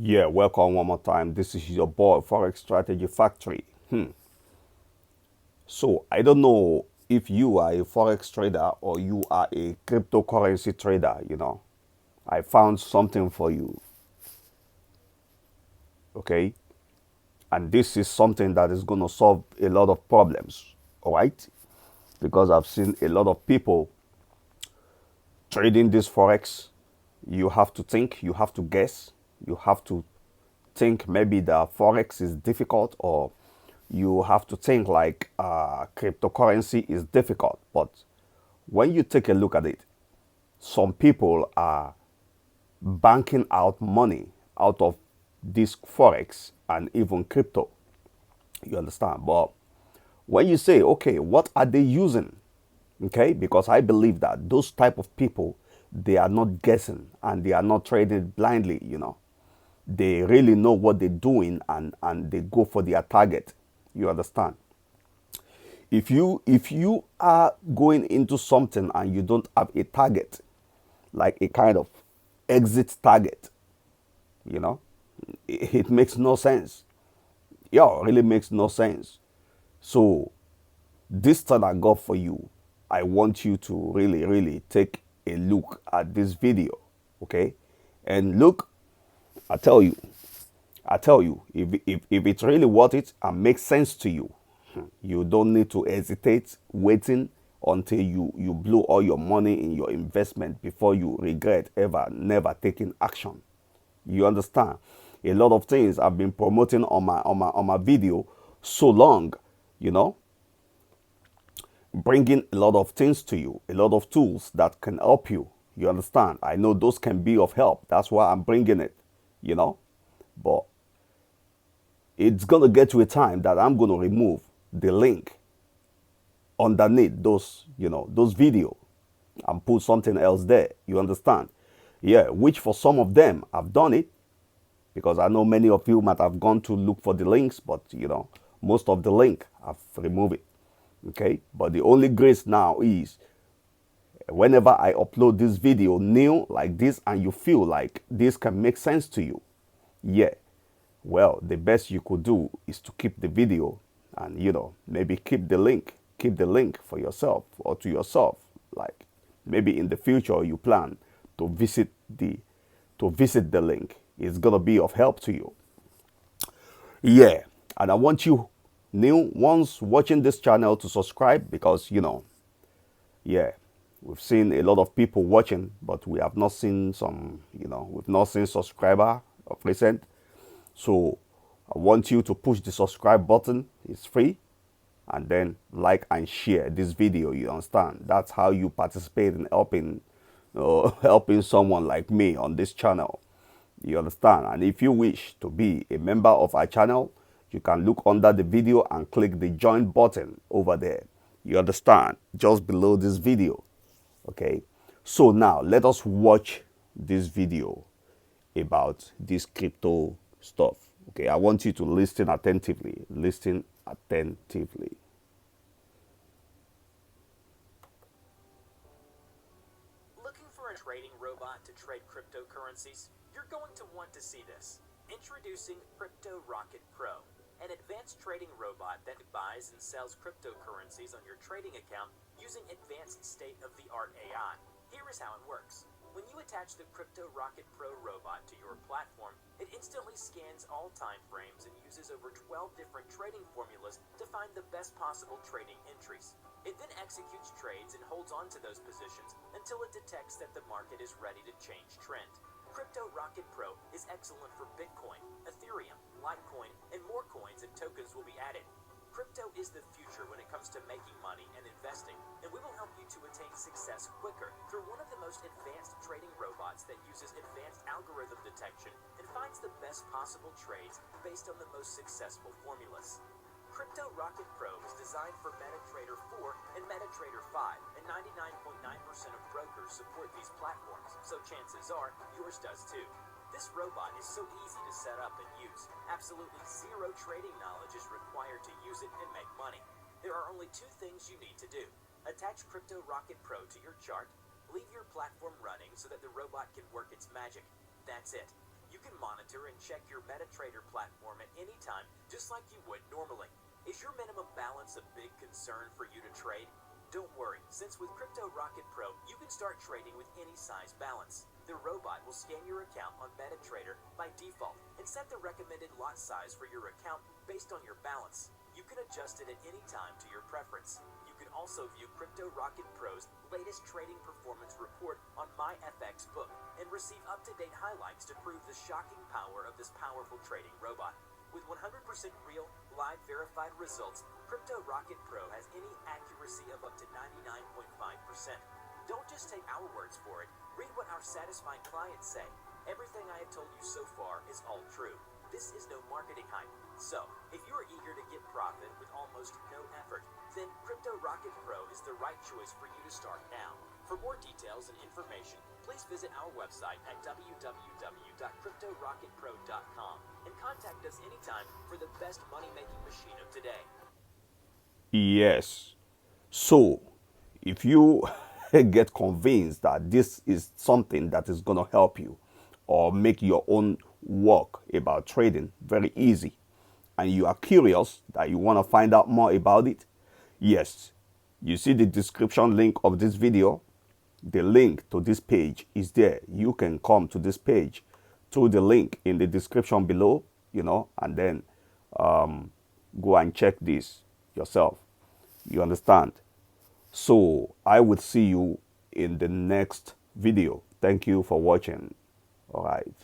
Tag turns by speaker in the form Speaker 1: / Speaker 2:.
Speaker 1: Yeah, welcome one more time. This is your boy Forex Strategy Factory. So I don't know if you are a forex trader or you are a cryptocurrency trader. I found something for you. Okay, and this is something that is going to solve a lot of problems. All right, because I've seen a lot of people trading this forex. You have to think, you have to guess, you have to think maybe the forex is difficult, or you have to think like cryptocurrency is difficult. But when you take a look at it, some people are banking out money out of this forex and even crypto. You understand? But when you say, okay, what are they using? Okay, because I believe that those type of people, they are not guessing and they are not trading blindly. They really know what they're doing, and they go for their target. You understand? If you are going into something and you don't have a target, like a kind of exit target, you know it makes no sense. Yeah, it really makes no sense. So this thing I got for you, I want you to really, really take a look at this video. Okay, and look, I tell you, if it's really worth it and makes sense to you, you don't need to hesitate waiting until you blow all your money in your investment before you regret ever never taking action. You understand? A lot of things I've been promoting on my video so long, you know, bringing a lot of things to you, a lot of tools that can help you. You understand? I know those can be of help. That's why I'm bringing it, you know. But it's going to get to a time that I'm going to remove the link underneath those video and put something else there. You understand? Yeah, which for some of them I've done it, because I know many of you might have gone to look for the links, but most of the link I've removed it. Okay, but the only grace now is whenever I upload this video new like this and you feel like this can make sense to you, yeah, well, the best you could do is to keep the video, and maybe keep the link for yourself or to yourself. Like maybe in the future you plan to visit the link. It's gonna be of help to you. Yeah, and I want you new ones watching this channel to subscribe, because yeah, we've seen a lot of people watching, but we have not seen we've not seen subscriber of recent. So I want you to push the subscribe button. It's free. And then like and share this video. You understand? That's how you participate in helping helping someone like me on this channel. You understand? And if you wish to be a member of our channel, you can look under the video and click the join button over there. You understand? Just below this video. Okay, so now let us watch this video about this crypto stuff. Okay, I want you to listen attentively. Listen attentively.
Speaker 2: Looking for a trading robot to trade cryptocurrencies? You're going to want to see this. Introducing Rocket Pro, an advanced trading robot that buys and sells cryptocurrencies on your trading account using advanced state-of-the-art AI. Here is how it works. When you attach the Rocket Pro robot to your platform, it instantly scans all time frames and uses over 12 different trading formulas to find the best possible trading entries. It then executes trades and holds on to those positions until it detects that the market is ready to change trend. Rocket Pro is excellent for Bitcoin, Ethereum, Litecoin, and more coins and tokens will be added. Crypto is the future when it comes to making money and investing, and we will help you to attain success quicker through one of the most advanced trading robots that uses advanced algorithm detection and finds the best possible trades based on the most successful formulas. Rocket Pro is designed for MetaTrader 4 and MetaTrader 5, and 99.9% of brokers support these platforms, so chances are yours does too. This robot is so easy to set up and use. Absolutely zero trading knowledge is required to use it and make money. There are only two things you need to do. Attach Rocket Pro to your chart, leave your platform running so that the robot can work its magic. That's it. You You can monitor and check your MetaTrader platform at any time, just like you would normally. Is your minimum balance a big concern for you to trade? Don't worry, since with Crypto Rocket Pro, you can start trading with any size balance. The robot will scan your account on MetaTrader by default and set the recommended lot size for your account based on your balance. You can adjust it at any time to your preference. You can also view Crypto Rocket Pro's latest trading performance report on MyFX book and receive up-to-date highlights to prove the shocking power of this powerful trading robot. With 100% real, live verified results, Crypto Rocket Pro has any accuracy of up to 99.5%. Don't just take our words for it. Read what our satisfied clients say. Everything I have told you so far is all true. This is no marketing hype. So, if you are eager to get profit with almost no effort, then Crypto Rocket Pro is the right choice for you to start now. For more details and information, please visit our website at www.cryptorocketpro.com and contact us anytime for the best money-making machine of today.
Speaker 1: Yes. So, if you get convinced that this is something that is going to help you or make your own work about trading very easy, and you are curious that you want to find out more about it, yes, you see the description link of this video. The link to this page is there. You can come to this page through the link in the description below, and then go and check this yourself. You understand? So I would see you in the next video. Thank you for watching. All right.